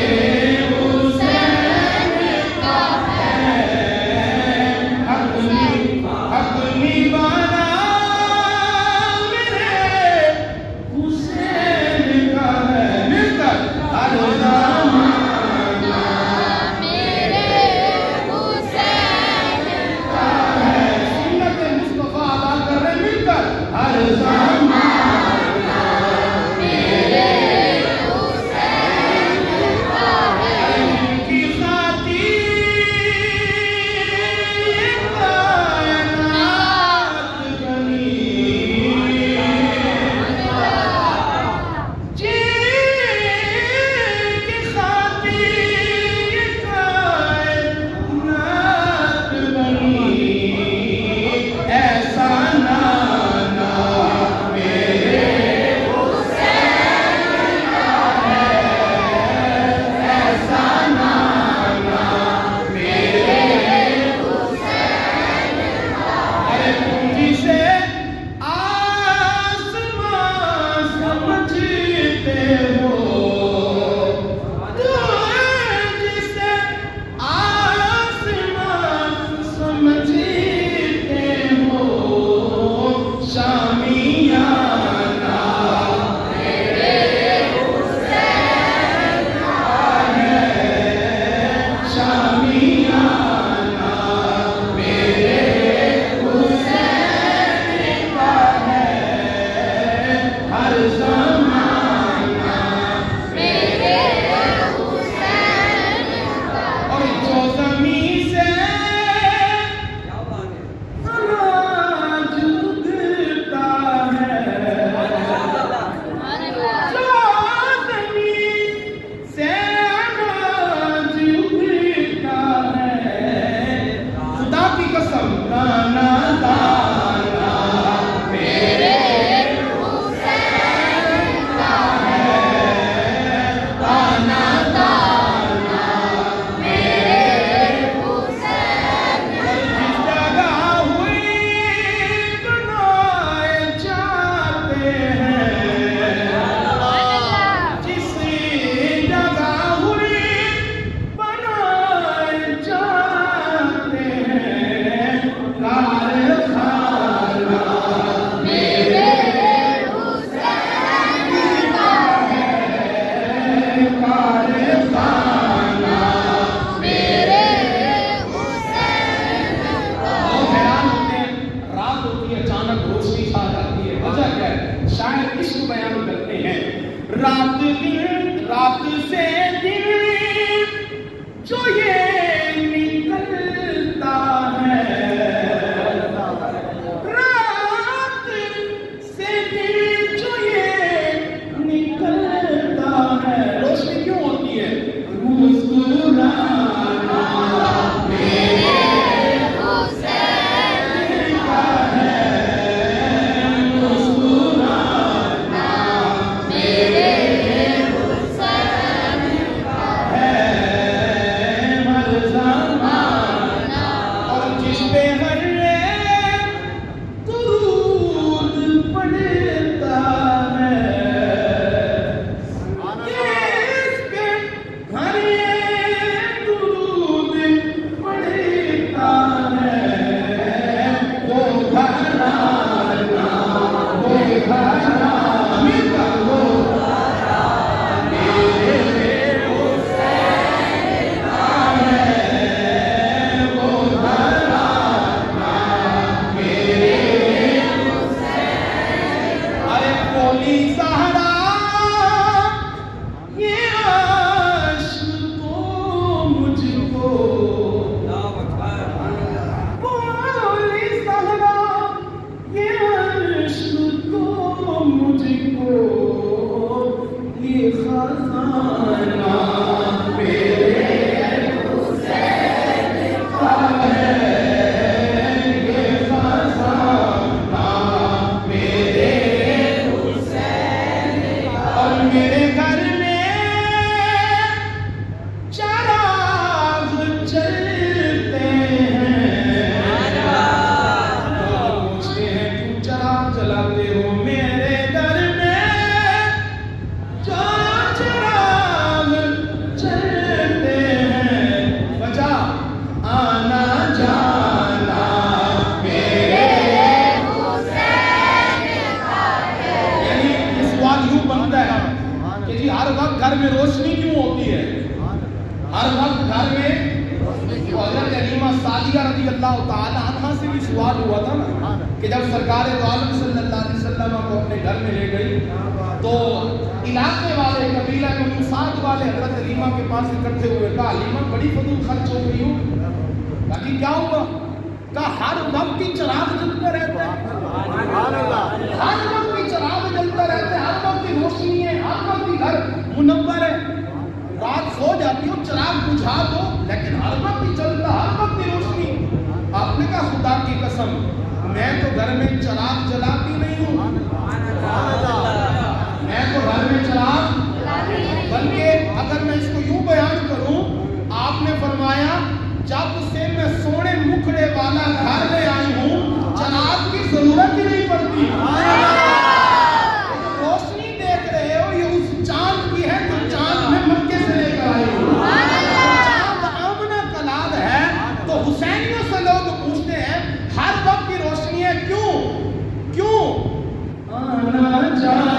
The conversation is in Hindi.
मेरे हुसैन का है आसिया रज़ी अल्लाह ताला अन्हा से भी सवाल हुआ था ना कि जब सरकार दो आलम सल्लल्लाहु अलैहि वसल्लम को अपने घर में ले गई तो इलाके वाले कबीला बनु साद वाले हजरत हलीमा के पास इकट्ठे हुए। कहा हलीमा बड़ी फजूल खर्च हो गई हो। बाकी क्या हुआ? कहा हर वक्त की चिराग जलते रहते हैं, हर वक्त की चिराग जलते रहते हैं, हर वक्त की रोशनी है, हर वक्त की घर मुनव्वर है। रात सो जाती हो चिराग बुझा दो, लेकिन हर वक्त ही चलता, हर वक्त की रोशनी। आपने कहा खुदा की कसम मैं तो घर में चिराग जलाती नहीं हूँ, मैं तो घर में चिराग, बल्कि अगर मैं इसको यूं बयान करूं, आपने फरमाया जब से मैं सोने मुखड़े वाला घर में आई हूँ चिराग की जरूरत ही नहीं पड़ती। रोशनी देख रहे हो ये उस चांद की है जो चांद में मक्के से लेकर आई हूँ। चांद आमना कलाल है तो हुसैनियों से लोग पूछते हैं हर वक्त की रोशनी है, क्यों? क्यों? आना जाना